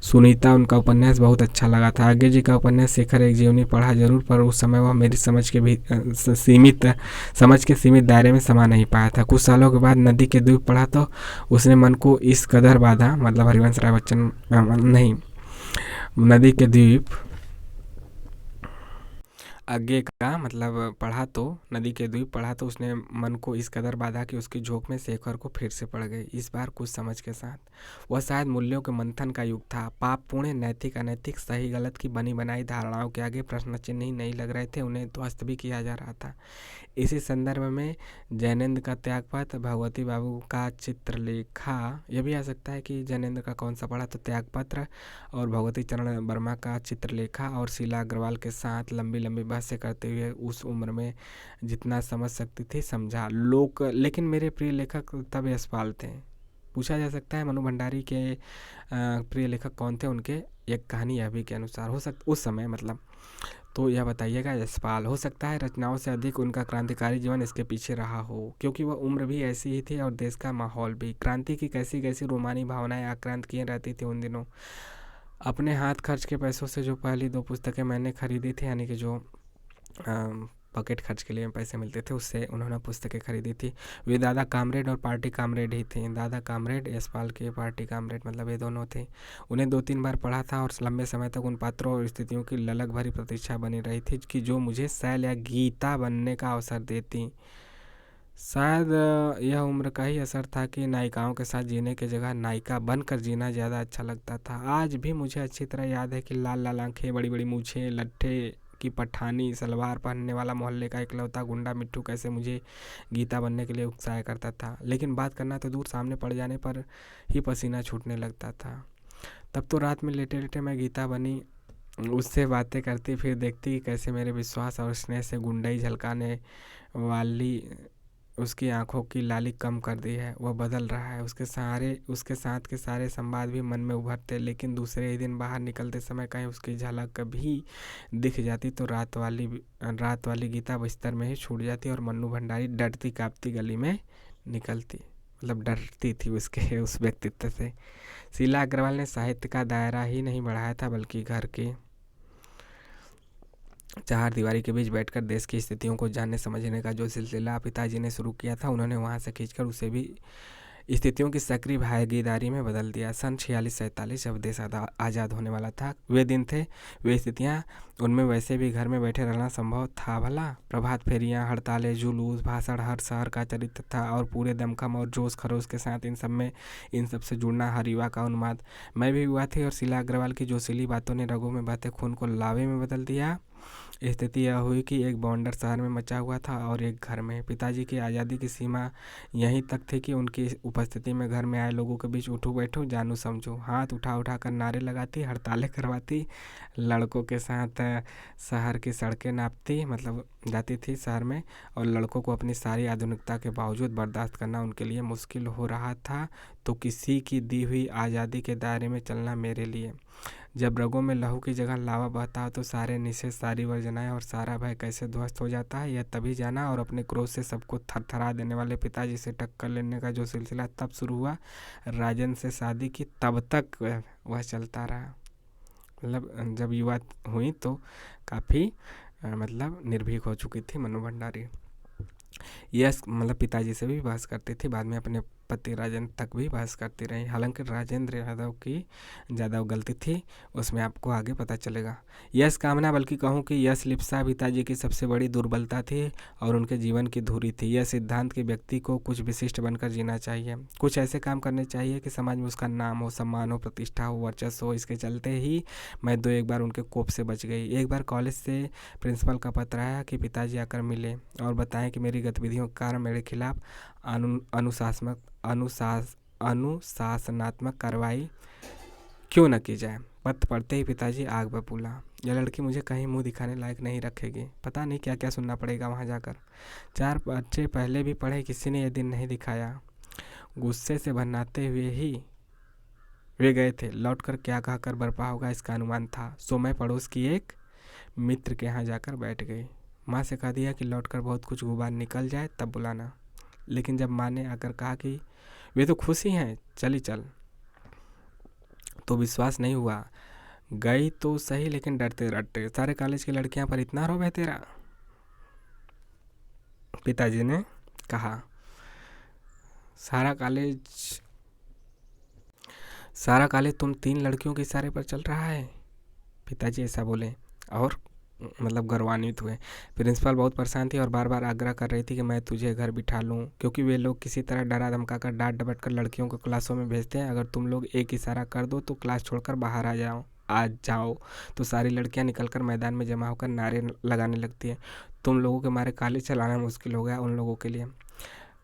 सुनीता, उनका उपन्यास बहुत अच्छा लगा था। आगे जी का उपन्यास शेखर एक जीवनी पढ़ा जरूर, पर उस समय वह मेरी समझ के सीमित दायरे में समा नहीं पाया था। कुछ सालों के बाद नदी के द्वीप पढ़ा तो उसने मन को इस कदर बांधा, मतलब हरिवंश राय बच्चन नहीं, नदी के द्वीप आगे का मतलब पढ़ा तो नदी के द्वीप पढ़ा तो उसने मन को इस कदर बाधा कि उसकी झोंक में शेखर को फिर से पड़ गई, इस बार कुछ समझ के साथ। वह शायद मूल्यों के मंथन का युग था। पाप पुण्य, नैतिक अनैतिक, सही गलत की बनी बनाई धारणाओं के आगे प्रश्न चिन्ह ही नहीं लग रहे थे, उन्हें ध्वस्त भी किया जा रहा था। इसी संदर्भ में जैनेन्द्र का त्यागपत्र, भगवती बाबू का चित्रलेखा, यह भी आ सकता है कि जैनेन्द्र का कौन सा पढ़ा, तो त्यागपत्र और भगवती चरण वर्मा का चित्रलेखा और शीला अग्रवाल के साथ लंबी लंबी बहसें करते हुए उस उम्र में जितना समझ सकती थी समझा। लेकिन मेरे प्रिय लेखक तब यशपाल थे। पूछा जा सकता है मनु भंडारी के प्रिय लेखक कौन थे, उनके एक कहानी अभी के अनुसार हो सकता उस समय, मतलब तो यह बताइएगा यशपाल। हो सकता है रचनाओं से अधिक उनका क्रांतिकारी जीवन इसके पीछे रहा हो, क्योंकि वह उम्र भी ऐसी ही थी और देश का माहौल भी। क्रांति की कैसी कैसी रोमानी भावनाएं आक्रांत किए रहती थी उन दिनों। अपने हाथ खर्च के पैसों से जो पहली 2 पुस्तकें मैंने खरीदी थी, यानी कि जो पॉकेट खर्च के लिए पैसे मिलते थे उससे उन्होंने पुस्तकें खरीदी थी। वे दादा कामरेड और पार्टी कामरेड ही थे। दादा कामरेड, यशपाल के पार्टी कामरेड, मतलब ये दोनों थे। उन्हें 2-3 बार पढ़ा था और लंबे समय तक उन पात्रों और स्थितियों की ललक भरी प्रतीक्षा बनी रही थी कि जो मुझे शैल या गीता बनने का अवसर देती। शायद यह उम्र का ही असर था कि नायिकाओं के साथ जीने की जगह नायिका बनकर जीना ज़्यादा अच्छा लगता था। आज भी मुझे अच्छी तरह याद है कि लाल लाल आंखें, बड़ी बड़ी मूछें, लट्ठे की पठानी सलवार पहनने वाला मोहल्ले का इकलौता गुंडा मिट्टू कैसे मुझे गीता बनने के लिए उकसाया करता था। लेकिन बात करना तो दूर, सामने पड़ जाने पर ही पसीना छूटने लगता था। तब तो रात में लेटे लेटे मैं गीता बनी उससे बातें करती, फिर देखती कि कैसे मेरे विश्वास और स्नेह से गुंडई झलकाने वाली उसकी आंखों की लाली कम कर दी है, वह बदल रहा है। उसके साथ के सारे संवाद भी मन में उभरते, लेकिन दूसरे ही दिन बाहर निकलते समय कहीं उसकी झलक कभी दिख जाती तो रात वाली गीता बिस्तर में ही छूट जाती और मन्नू भंडारी डरती कांपती गली में निकलती। मतलब डरती थी उसके उस व्यक्तित्व से। शीला अग्रवाल ने साहित्य का दायरा ही नहीं बढ़ाया था, बल्कि घर के चार दीवारी के बीच बैठकर देश की स्थितियों को जानने समझने का जो सिलसिला पिताजी ने शुरू किया था, उन्होंने वहां से खींचकर उसे भी स्थितियों की सक्रिय भागीदारी में बदल दिया। सन 46-47 जब देश आज़ाद होने वाला था, वे दिन थे, वे स्थितियाँ, उनमें वैसे भी घर में बैठे रहना संभव था भला? प्रभात फेरियाँ, हड़तालें, जुलूस, भाषण, हर शहर का चरित्र था और पूरे दमखम और जोश खरोश के साथ इन सब से जुड़ना हर युवा का उन्माद। मैं भी युवा थी और शीला अग्रवाल की जोशीली बातों ने रगों में बहते खून को लावे में बदल दिया। स्थिति यह हुई कि एक बवंडर शहर में मचा हुआ था और एक घर में। पिताजी की आज़ादी की सीमा यहीं तक थी कि उनकी उपस्थिति में घर में आए लोगों के बीच उठूं बैठूं, जानू समझूं, हाथ उठा उठा कर नारे लगाती, हड़तालें करवाती, लड़कों के साथ शहर की सड़कें नापती, मतलब जाती थी शहर में, और लड़कों को अपनी सारी आधुनिकता के बावजूद बर्दाश्त करना उनके लिए मुश्किल हो रहा था, तो किसी की दी हुई आज़ादी के दायरे में चलना मेरे लिए। जब रगों में लहू की जगह लावा बहता हो तो सारे निषेध, सारी वर्जनाएं और सारा भय कैसे ध्वस्त हो जाता है, यह तभी जाना। और अपने क्रोध से सबको थरथरा देने वाले पिताजी से टक्कर लेने का जो सिलसिला तब शुरू हुआ, राजन से शादी की तब तक वह चलता रहा। मतलब जब युवा हुई तो काफ़ी मतलब निर्भीक हो चुकी थी मन्नू भंडारी। यस, मतलब पिताजी से भी बहस करती थी, बाद में अपने पति राजेंद्र तक भी बहस करती रही। हालांकि राजेंद्र यादव की ज़्यादा गलती थी, उसमें आपको आगे पता चलेगा। यश कामना, बल्कि कहूँ कि यश लिप्सा पिताजी की सबसे बड़ी दुर्बलता थी और उनके जीवन की धुरी थी। यह सिद्धांत कि व्यक्ति को कुछ विशिष्ट बनकर जीना चाहिए, कुछ ऐसे काम करने चाहिए कि समाज में उसका नाम हो, सम्मान हो, प्रतिष्ठा हो, वर्चस्व हो। इसके चलते ही मैं एक बार उनके कोप से बच गई। एक बार कॉलेज से प्रिंसिपल का पत्र आया कि पिताजी आकर मिले और बताएं कि मेरी गतिविधियों के कारण मेरे खिलाफ अनुशासनात्मक कार्रवाई क्यों न की जाए। पत्र पढ़ते ही पिताजी आग बबूला। यह लड़की मुझे कहीं मुंह दिखाने लायक नहीं रखेगी, पता नहीं क्या क्या सुनना पड़ेगा वहाँ जाकर। 4 बच्चे पहले भी पढ़े, किसी ने यह दिन नहीं दिखाया। गुस्से से भन्नाते हुए ही वे गए थे। लौटकर क्या कहकर बरपा होगा इसका अनुमान था, सो मैं पड़ोस की एक मित्र के यहाँ जाकर बैठ गई। माँ से कह दिया कि लौटकर बहुत कुछ गुबार निकल जाए तब बुलाना। लेकिन जब माँ ने आकर कहा कि वे तो खुश ही हैं, चली चल, तो विश्वास नहीं हुआ। गई तो सही, लेकिन डरते डरते। सारे कॉलेज की लड़कियां पर इतना रोब है तेरा, पिताजी ने कहा। सारा कॉलेज तुम 3 लड़कियों के इशारे पर चल रहा है, पिताजी ऐसा बोले और मतलब गर्वान्वित हुए। प्रिंसिपल बहुत परेशान थी और बार बार आग्रह कर रही थी कि मैं तुझे घर बिठा लूँ, क्योंकि वे लोग किसी तरह डरा धमका कर डांट डपट कर लड़कियों को क्लासों में भेजते हैं। अगर तुम लोग एक इशारा कर दो तो क्लास छोड़कर बाहर आ जाओ तो सारी लड़कियां निकलकर मैदान में जमा होकर नारे लगाने लगती हैं। तुम लोगों के मारे कॉलेज चलाना मुश्किल हो गया उन लोगों के लिए।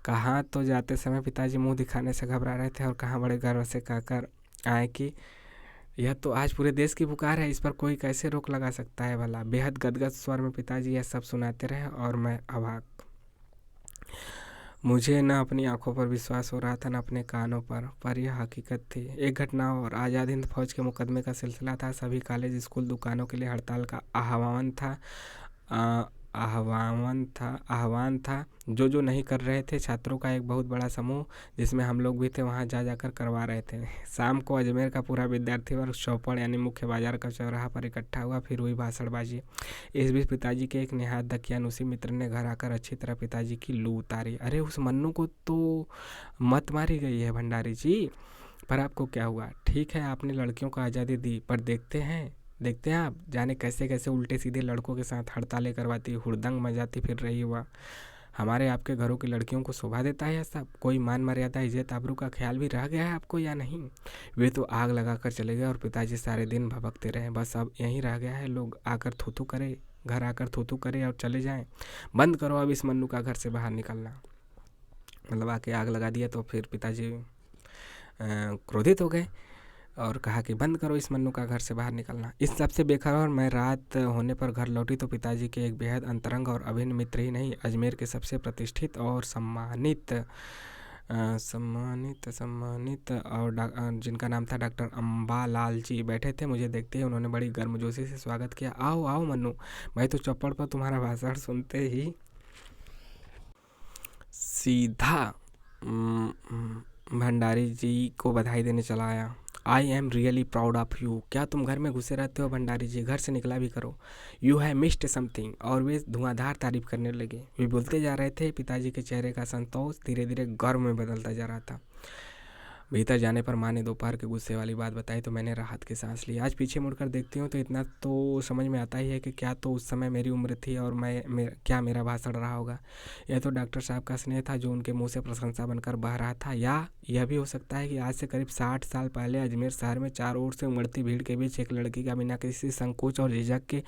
कहाँ तो जाते समय पिताजी मुंह दिखाने से घबरा रहे थे और कहाँ बड़े गर्व से कहकर आए कि यह तो आज पूरे देश की पुकार है, इस पर कोई कैसे रोक लगा सकता है भला। बेहद गदगद स्वर में पिताजी यह सब सुनाते रहे और मैं अवाक। मुझे न अपनी आंखों पर विश्वास हो रहा था, न अपने कानों पर यह हकीकत थी। एक घटना और, आज़ाद हिंद फौज के मुकदमे का सिलसिला था। सभी कॉलेज, स्कूल, दुकानों के लिए हड़ताल का आह्वान था। जो नहीं कर रहे थे, छात्रों का एक बहुत बड़ा समूह जिसमें हम लोग भी थे, वहां जाकर करवा रहे थे। शाम को अजमेर का पूरा विद्यार्थी वर्ग चौपड़ यानी मुख्य बाजार का चौराहा पर इकट्ठा हुआ। फिर हुई भाषणबाजी। इस बीच पिताजी के एक निहायत दकियानुसी मित्र ने घर आकर अच्छी तरह पिताजी की लू उतारी। अरे उस मन्नू को तो मत मारी गई है भंडारी जी, पर आपको क्या हुआ? ठीक है, आपने लड़कियों को आज़ादी दी, पर देखते हैं आप जाने कैसे कैसे उल्टे सीधे लड़कों के साथ हड़तालें करवाती, हुड़दंग मचाती फिर रही हुआ। हमारे आपके घरों की लड़कियों को शोभा देता है यह सब? कोई मान मर्यादा इज्जत आबरू का ख्याल भी रह गया है आपको या नहीं? वे तो आग लगा कर चले गए और पिताजी सारे दिन भभकते रहे। बस अब यहीं रह गया है, लोग आकर थूथू करे, घर आकर थूथू करे और चले जाएं। बंद करो अब इस मन्नू का घर से बाहर निकलना। मतलब आके आग लगा दिया तो फिर पिताजी क्रोधित हो गए और कहा कि बंद करो इस मन्नू का घर से बाहर निकलना। इस सब से बेखबर मैं रात होने पर घर लौटी तो पिताजी के एक बेहद अंतरंग और अभिन्न मित्र ही नहीं, अजमेर के सबसे प्रतिष्ठित और सम्मानित और जिनका नाम था डॉक्टर अम्बालाल जी बैठे थे। मुझे देखते ही उन्होंने बड़ी गर्मजोशी से स्वागत किया। आओ आओ मन्नू। मैं तो चौपड़ पर तुम्हारा भाषण सुनते ही सीधा भंडारी जी को बधाई देने चला आया। I am really proud of you. क्या तुम घर में घुसे रहते हो भंडारी जी? घर से निकला भी करो। You have missed something. और वे धुआंधार तारीफ करने लगे। वे बोलते जा रहे थे, पिताजी के चेहरे का संतोष धीरे धीरे गर्व में बदलता जा रहा था। भीतर जाने पर माँ ने दोपहर के गुस्से वाली बात बताई तो मैंने राहत की सांस ली। आज पीछे मुड़कर देखती हूँ तो इतना तो समझ में आता ही है कि क्या तो उस समय मेरी उम्र थी और क्या मेरा भाषण रहा होगा। यह तो डॉक्टर साहब का स्नेह था जो उनके मुंह से प्रशंसा बनकर बह रहा था, या यह भी हो सकता है कि आज से करीब 60 साल पहले अजमेर शहर में चारों ओर से उमड़ती भीड़ के बीच एक लड़की का बिना किसी संकोच और झिझक के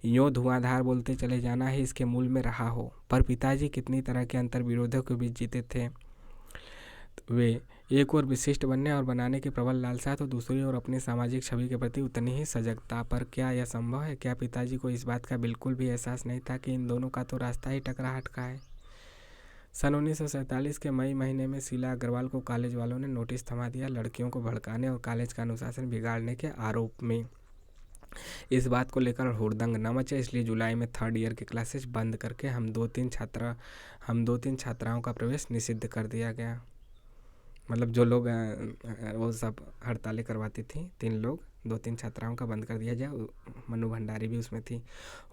यूँ धुआंधार बोलते चले जाना ही इसके मूल में रहा हो। पर पिताजी कितनी तरह के अंतर विरोधों के बीच जीते थे। वे एक ओर विशिष्ट बनने और बनाने की प्रबल लालसा तो दूसरी ओर अपनी सामाजिक छवि के प्रति उतनी ही सजगता। पर क्या यह संभव है? क्या पिताजी को इस बात का बिल्कुल भी एहसास नहीं था कि इन दोनों का तो रास्ता ही टकराहट का है? सन 1947 के मई महीने में शीला अग्रवाल को कॉलेज वालों ने नोटिस थमा दिया, लड़कियों को भड़काने और कॉलेज का अनुशासन बिगाड़ने के आरोप में। इस बात को लेकर हुड़दंग न मचे, इसलिए जुलाई में 3rd ईयर की क्लासेस बंद करके हम दो तीन छात्राओं का प्रवेश निषिद्ध कर दिया गया। मतलब जो लोग वो सब हड़तालें करवाती थी, 3 लोग, 2-3 छात्राओं का बंद कर दिया जाए। मनु भंडारी भी उसमें थी।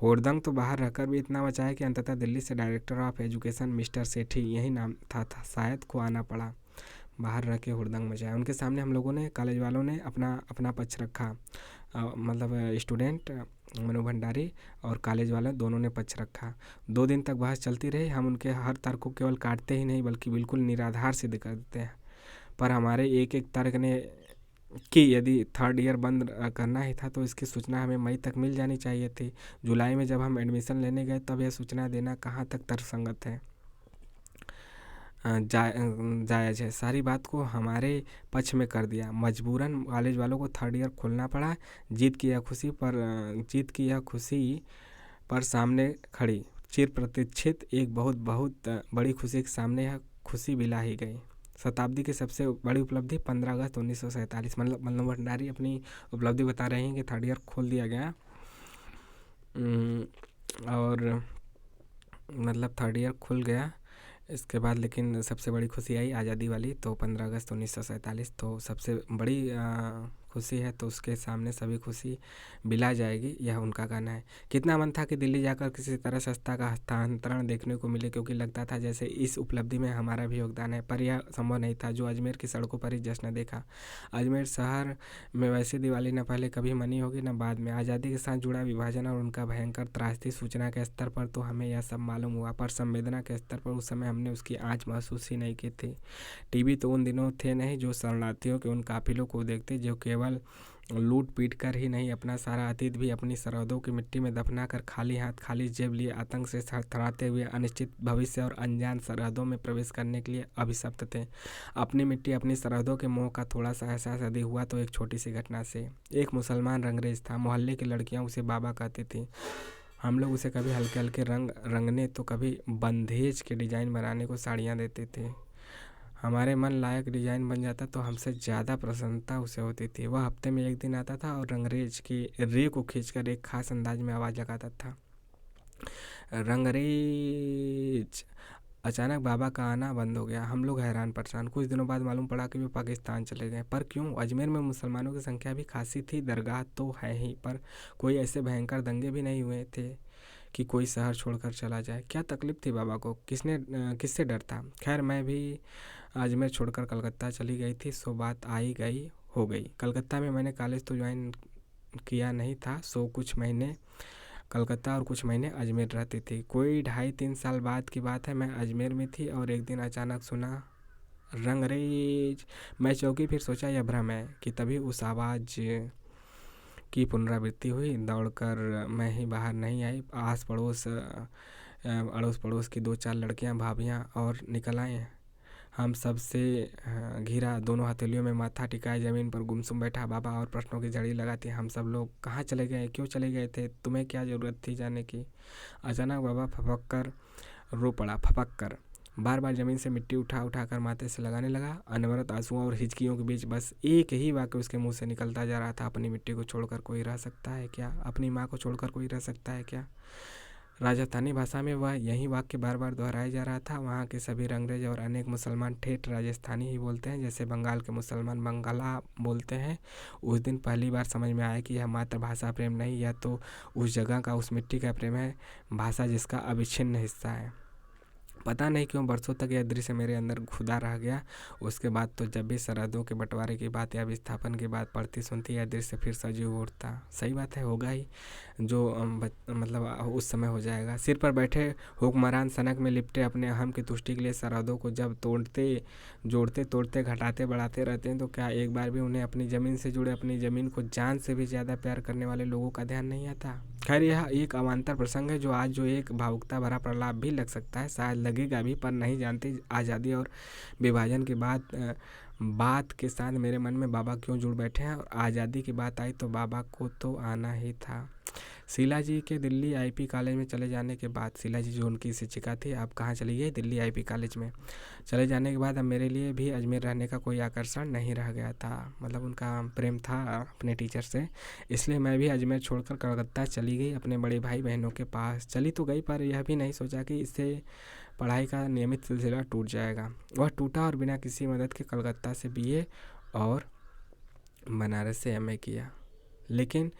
हुड़दंग तो बाहर रहकर भी इतना मचा है कि अंततः दिल्ली से डायरेक्टर ऑफ एजुकेशन मिस्टर सेठी, यही नाम था शायद, को आना पड़ा। बाहर रह के हुड़दंग मचाया। उनके सामने हम लोगों ने, कॉलेज वालों ने अपना पक्ष रखा। मतलब स्टूडेंट मनु भंडारी और कॉलेज वाले दोनों ने पक्ष रखा। 2 दिन तक बहस चलती रही। हम उनके हर तर्क को केवल काटते ही नहीं बल्कि बिल्कुल निराधार सिद्ध कर देते हैं। पर हमारे एक एक तर्क ने कि यदि 3rd ईयर बंद करना ही था तो इसकी सूचना हमें मई तक मिल जानी चाहिए थी। जुलाई में जब हम एडमिशन लेने गए तब यह सूचना देना कहाँ तक तर्कसंगत है, जायज़ है। सारी बात को हमारे पक्ष में कर दिया। मजबूरन कॉलेज वालों को 3rd ईयर खोलना पड़ा। जीत की यह खुशी पर सामने खड़ी चिर प्रतीक्षित एक बहुत बड़ी खुशी के सामने यह खुशी बिला ही गई। शताब्दी की सबसे बड़ी उपलब्धि 15 अगस्त 1947। मनु भंडारी अपनी उपलब्धि बता रहे हैं कि 3rd ईयर खोल दिया गया और मतलब 3rd ईयर खुल गया। इसके बाद लेकिन सबसे बड़ी खुशी आई आज़ादी वाली, तो 15 अगस्त 1947 तो सबसे बड़ी खुशी है, तो उसके सामने सभी खुशी बिला जाएगी, यह उनका कहना है। कितना मन था कि दिल्ली जाकर किसी तरह सत्ता का हस्तांतरण देखने को मिले, क्योंकि लगता था जैसे इस उपलब्धि में हमारा भी योगदान है, पर यह संभव नहीं था। जो अजमेर की सड़कों पर ही जश्न देखा। अजमेर शहर में वैसी दिवाली न पहले कभी मनी होगी न बाद में। आज़ादी के साथ जुड़ा विभाजन और उनका भयंकर त्रासदी सूचना के स्तर पर तो हमें यह सब मालूम हुआ, पर संवेदना के स्तर पर उस समय हमने उसकी आँच महसूस ही नहीं की थी। टीवी तो उन दिनों थे नहीं जो शरणार्थियों के उन काफिलों को देखते जो केवल लूट पीट कर ही नहीं, अपना सारा अतीत भी अपनी सरहदों की मिट्टी में दफना कर खाली हाथ खाली जेब लिए आतंक से थरथराते हुए अनिश्चित भविष्य और अनजान सरहदों में प्रवेश करने के लिए अभिशप्त थे। अपनी मिट्टी अपनी सरहदों के मोह का थोड़ा सा एहसास यदि हुआ तो एक छोटी सी घटना से। एक मुसलमान रंगरेज था। मोहल्ले की लड़कियां उसे बाबा कहती थी। हम लोग उसे कभी हल्के हल्के रंग रंगने तो कभी बंधेज के डिज़ाइन बनाने को साड़ियाँ देते थे। हमारे मन लायक डिज़ाइन बन जाता तो हमसे ज़्यादा प्रसन्नता उसे होती थी। वह हफ्ते में 1 दिन आता था और रंगरेज की रे को खींचकर एक खास अंदाज में आवाज़ लगाता था, रंगरेज। अचानक बाबा का आना बंद हो गया। हम लोग हैरान परेशान। कुछ दिनों बाद मालूम पड़ा कि वे पाकिस्तान चले गए। पर क्यों? अजमेर में मुसलमानों की संख्या भी खासी थी, दरगाह तो है ही, पर कोई ऐसे भयंकर दंगे भी नहीं हुए थे कि कोई शहर छोड़कर चला जाए। क्या तकलीफ थी बाबा को? किससे डर था? खैर मैं भी अजमेर छोड़कर कलकत्ता चली गई थी, सो बात आई गई हो गई। कलकत्ता में मैंने कॉलेज तो ज्वाइन किया नहीं था, सो कुछ महीने कलकत्ता और कुछ महीने अजमेर रहती थी। कोई 2.5-3 साल बाद की बात है, मैं अजमेर में थी और एक दिन अचानक सुना रंगरेज। मैं चौंकी, फिर सोचा यह भ्रम है कि तभी उस आवाज़ की पुनरावृत्ति हुई। दौड़कर मैं ही बाहर नहीं आई, आस पड़ोस अड़ोस पड़ोस की 2-4 लड़कियां, भाभियां और निकल आए। हम सबसे घिरा, दोनों हथेलियों में माथा टिकाए ज़मीन पर गुमसुम बैठा बाबा और प्रश्नों की झड़ी लगाती। हम सब लोग कहाँ चले गए, क्यों चले गए थे, तुम्हें क्या ज़रूरत थी जाने की। अचानक बाबा फपक कर रो पड़ा, फपक कर बार बार ज़मीन से मिट्टी उठा उठा कर माथे से लगाने लगा। अनवरत आंसुओं और हिचकियों के बीच बस एक ही वाक्य उसके मुंह से निकलता जा रहा था, अपनी मिट्टी को छोड़कर कोई रह सकता है क्या, अपनी माँ को छोड़कर कोई रह सकता है क्या। राजस्थानी भाषा में वह यही वाक्य बार बार दोहराया जा रहा था। वहाँ के सभी रंगरेज और अनेक मुसलमान ठेठ राजस्थानी ही बोलते हैं, जैसे बंगाल के मुसलमान बंगाला बोलते हैं। उस दिन पहली बार समझ में आया कि यह मातृभाषा प्रेम नहीं, यह तो उस जगह का, उस मिट्टी का प्रेम है, भाषा जिसका अविच्छिन्न हिस्सा है। पता नहीं क्यों बरसों तक यह दृश्य मेरे अंदर खुदा रह गया। उसके बाद तो जब भी सरहदों के बंटवारे की बात या विस्थापन की बात पड़ती सुनती, यह दृश्य फिर सजीव उठता। सही बात है, होगा ही, जो मतलब उस समय हो जाएगा। सिर पर बैठे हुक्मरान सनक में लिपटे अपने अहम की तुष्टि के लिए सरहदों को जब जोड़ते तोड़ते घटाते बढ़ाते रहते हैं, तो क्या एक बार भी उन्हें अपनी ज़मीन से जुड़े, अपनी ज़मीन को जान से भी ज़्यादा प्यार करने वाले लोगों का ध्यान नहीं आता। खैर, यह एक अवान्तर प्रसंग है, जो आज जो एक भावुकता भरा प्रलाप भी लग सकता है, शायद लगेगा भी, पर नहीं जानते आज़ादी और विभाजन की बात के साथ मेरे मन में बाबा क्यों जुड़ बैठे हैं। और आज़ादी की बात आई तो बाबा को तो आना ही था। शीला जी के दिल्ली आईपी कॉलेज में चले जाने के बाद, शीला जी जो उनकी शिक्षिका थी, अब कहाँ चली गई, दिल्ली आईपी कॉलेज में चले जाने के बाद अब मेरे लिए भी अजमेर रहने का कोई आकर्षण नहीं रह गया था। मतलब उनका प्रेम था अपने टीचर से, इसलिए मैं भी अजमेर छोड़कर कलकत्ता चली गई, अपने बड़े भाई बहनों के पास। चली तो गई, पर यह भी नहीं सोचा कि इससे पढ़ाई का नियमित सिलसिला टूट जाएगा। वह टूटा और बिना किसी मदद के कलकत्ता से बीए और बनारस से एमए किया, लेकिन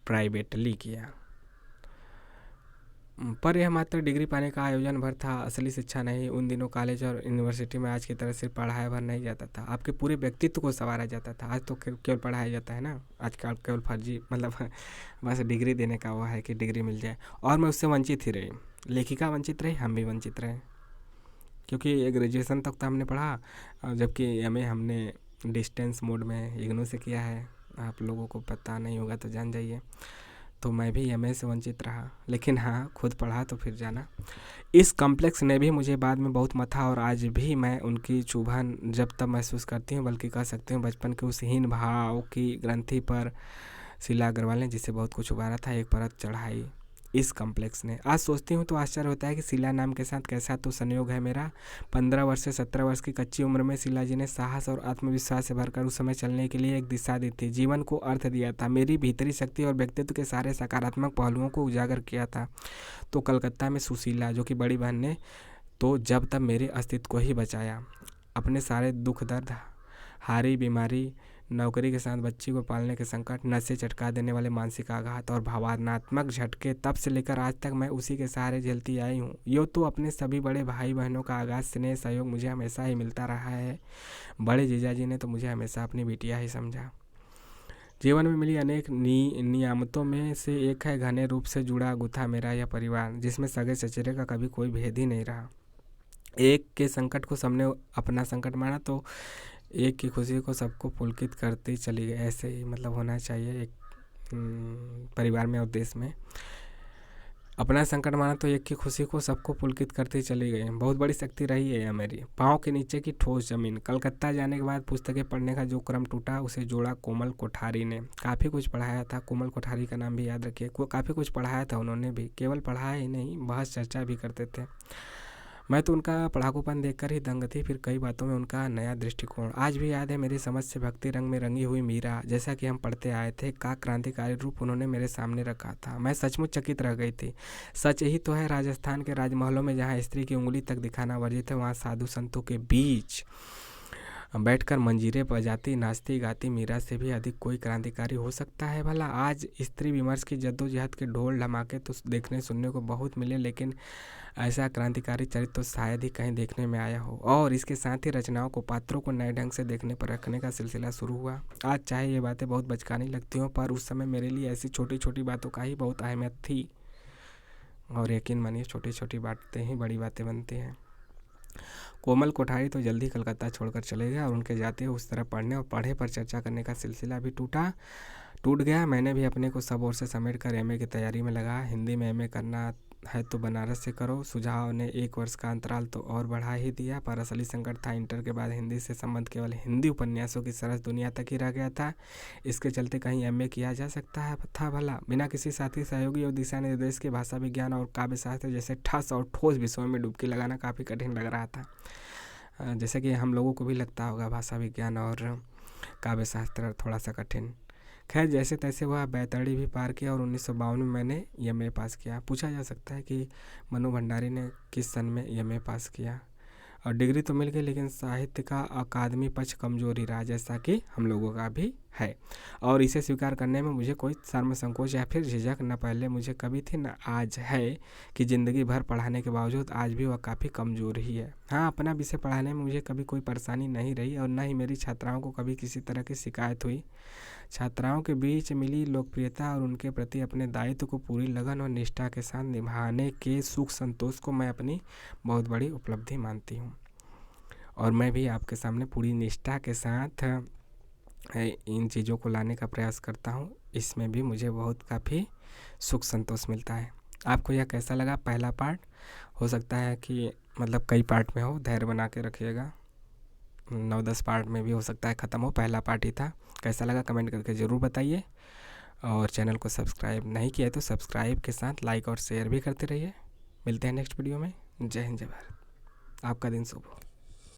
प्राइवेटली किया। पर यह मात्र डिग्री पाने का आयोजन भर था, असली शिक्षा नहीं। उन दिनों कॉलेज और यूनिवर्सिटी में आज की तरह सिर्फ पढ़ाया भर नहीं जाता था, आपके पूरे व्यक्तित्व को संवारा जाता था। आज तो केवल पढ़ाया जाता है ना, आजकल केवल फर्जी, मतलब बस डिग्री देने का हुआ है कि डिग्री मिल जाए। और मैं उससे वंचित ही रही, लेखिका वंचित रही, हम भी वंचित रहे, क्योंकि ग्रेजुएशन तक तो हमने पढ़ा, जबकि एमए हमने डिस्टेंस मोड में इग्नू से किया है। आप लोगों को पता नहीं होगा तो जान जाइए। तो मैं भी एमए से वंचित रहा, लेकिन हाँ, खुद पढ़ा तो फिर जाना। इस कॉम्प्लेक्स ने भी मुझे बाद में बहुत मथा, और आज भी मैं उनकी चुभन जब तब महसूस करती हूँ, बल्कि कह सकती हूँ बचपन के उस हीन भाव की ग्रंथि पर शीला अग्रवाल ने जिसे बहुत कुछ उबारा था, एक परत चढ़ाई इस कॉम्प्लेक्स ने। आज सोचती हूँ तो आश्चर्य होता है कि शीला नाम के साथ कैसा तो संयोग है मेरा। 15 वर्ष से 17 वर्ष की कच्ची उम्र में शीला जी ने साहस और आत्मविश्वास से भरकर उस समय चलने के लिए एक दिशा दी थी, जीवन को अर्थ दिया था, मेरी भीतरी शक्ति और व्यक्तित्व के सारे सकारात्मक पहलुओं को उजागर किया था। तो कलकत्ता में सुशीला, जो कि बड़ी बहन ने, तो जब तब मेरे अस्तित्व को ही बचाया। अपने सारे दुख दर्द, हारी बीमारी, नौकरी के साथ बच्ची को पालने के संकट, नशे चटका देने वाले मानसिक आघात और भावनात्मक झटके, तब से लेकर आज तक मैं उसी के सहारे झेलती आई हूँ। यो तो अपने सभी बड़े भाई बहनों का आगाज स्नेह सहयोग मुझे हमेशा ही मिलता रहा है। बड़े जीजाजी ने तो मुझे हमेशा अपनी बिटिया ही समझा। जीवन में मिली अनेक नियामतों में से एक है घने रूप से जुड़ा गुथा मेरा यह परिवार, जिसमें सगे चचेरे का कभी कोई भेद ही नहीं रहा। एक के संकट को सबने अपना संकट माना, तो एक की खुशी को सबको पुलकित करती चली गई। ऐसे ही मतलब होना चाहिए एक परिवार में और देश में। अपना संकट माना तो एक की खुशी को सबको पुलकित करती चली गई। बहुत बड़ी शक्ति रही है यह मेरी। पाँव के नीचे की ठोस जमीन। कलकत्ता जाने के बाद पुस्तकें पढ़ने का जो क्रम टूटा, उसे जोड़ा कोमल कोठारी ने। काफ़ी कुछ पढ़ाया था, कोमल कोठारी का नाम भी याद रखिए। काफ़ी कुछ पढ़ाया था उन्होंने भी, केवल पढ़ाया ही नहीं, बहस चर्चा भी करते थे। मैं तो उनका पढ़ाकूपन देखकर ही दंग थी, फिर कई बातों में उनका नया दृष्टिकोण। आज भी याद है मेरी समझ से भक्ति रंग में रंगी हुई मीरा, जैसा कि हम पढ़ते आए थे, का क्रांतिकारी रूप उन्होंने मेरे सामने रखा था। मैं सचमुच चकित रह गई थी। सच ही तो है, राजस्थान के राजमहलों में जहाँ स्त्री की उंगली तक दिखाना वर्जित है, वहाँ साधु संतों के बीच बैठकर मंजीरे बजाती, नाचती गाती मीरा से भी अधिक कोई क्रांतिकारी हो सकता है भला। आज स्त्री विमर्श की जद्दोजहद के ढोल ढमाके तो देखने सुनने को बहुत मिले, लेकिन ऐसा क्रांतिकारी चरित्र तो शायद ही कहीं देखने में आया हो। और इसके साथ ही रचनाओं को, पात्रों को नए ढंग से देखने पर रखने का सिलसिला शुरू हुआ। आज चाहे ये बातें बहुत बचकानी लगती हों, पर उस समय मेरे लिए ऐसी छोटी छोटी बातों का ही बहुत अहमियत थी। और यकीन मानिए छोटी छोटी बातें ही बड़ी बातें बनती हैं। कोमल कोठारी तो जल्दी कलकत्ता छोड़कर चले गए और उनके जाते हुए उस तरह पढ़ने और पढ़े पर चर्चा करने का सिलसिला भी टूट गया। मैंने भी अपने को सब ओर से समेट कर एमए की तैयारी में लगा। हिंदी में एमए करना है तो बनारस से करो। सुझाव ने 1 वर्ष का अंतराल तो और बढ़ा ही दिया, पर असली संकट था इंटर के बाद हिंदी से संबंध केवल हिंदी उपन्यासों की सरस दुनिया तक ही रह गया था। इसके चलते कहीं एमए किया जा सकता है था भला, बिना किसी साथी सहयोगी और दिशा निर्देश के भाषा विज्ञान और काव्य शास्त्र जैसे ठस और ठोस विषयों में डुबकी लगाना काफ़ी कठिन लग रहा था। जैसे कि हम लोगों को भी लगता होगा भाषा विज्ञान और काव्य शास्त्र थोड़ा सा कठिन। खैर जैसे तैसे वह बैतरणी भी पार किया और 1952 में मैंने एमए पास किया। पूछा जा सकता है कि मनु भंडारी ने किस सन में एमए पास किया, और डिग्री तो मिल गई लेकिन साहित्य का अकादमी पक्ष कमजोर ही रहा, जैसा कि हम लोगों का भी है। और इसे स्वीकार करने में मुझे कोई शर्म संकोच या फिर झिझक न पहले मुझे कभी थी न आज है कि ज़िंदगी भर पढ़ाने के बावजूद आज भी वह काफ़ी कमज़ोर ही है। हाँ, अपना विषय पढ़ाने में मुझे कभी कोई परेशानी नहीं रही और न ही मेरी छात्राओं को कभी किसी तरह की शिकायत हुई। छात्राओं के बीच मिली लोकप्रियता और उनके प्रति अपने दायित्व को पूरी लगन और निष्ठा के साथ निभाने के सुख संतोष को मैं अपनी बहुत बड़ी उपलब्धि मानती हूँ। और मैं भी आपके सामने पूरी निष्ठा के साथ इन चीज़ों को लाने का प्रयास करता हूँ। इसमें भी मुझे बहुत काफ़ी सुख संतोष मिलता है। आपको यह कैसा लगा पहला पार्ट? हो सकता है कि मतलब कई पार्ट में हो, धैर्य बना के रखिएगा। 9-10 पार्ट में भी हो सकता है ख़त्म हो, पहला पार्ट ही था। कैसा लगा कमेंट करके ज़रूर बताइए, और चैनल को सब्सक्राइब नहीं किया है तो सब्सक्राइब के साथ लाइक और शेयर भी करते रहिए। मिलते हैं नेक्स्ट वीडियो में। जय हिंद, जय भारत। आपका दिन शुभ हो।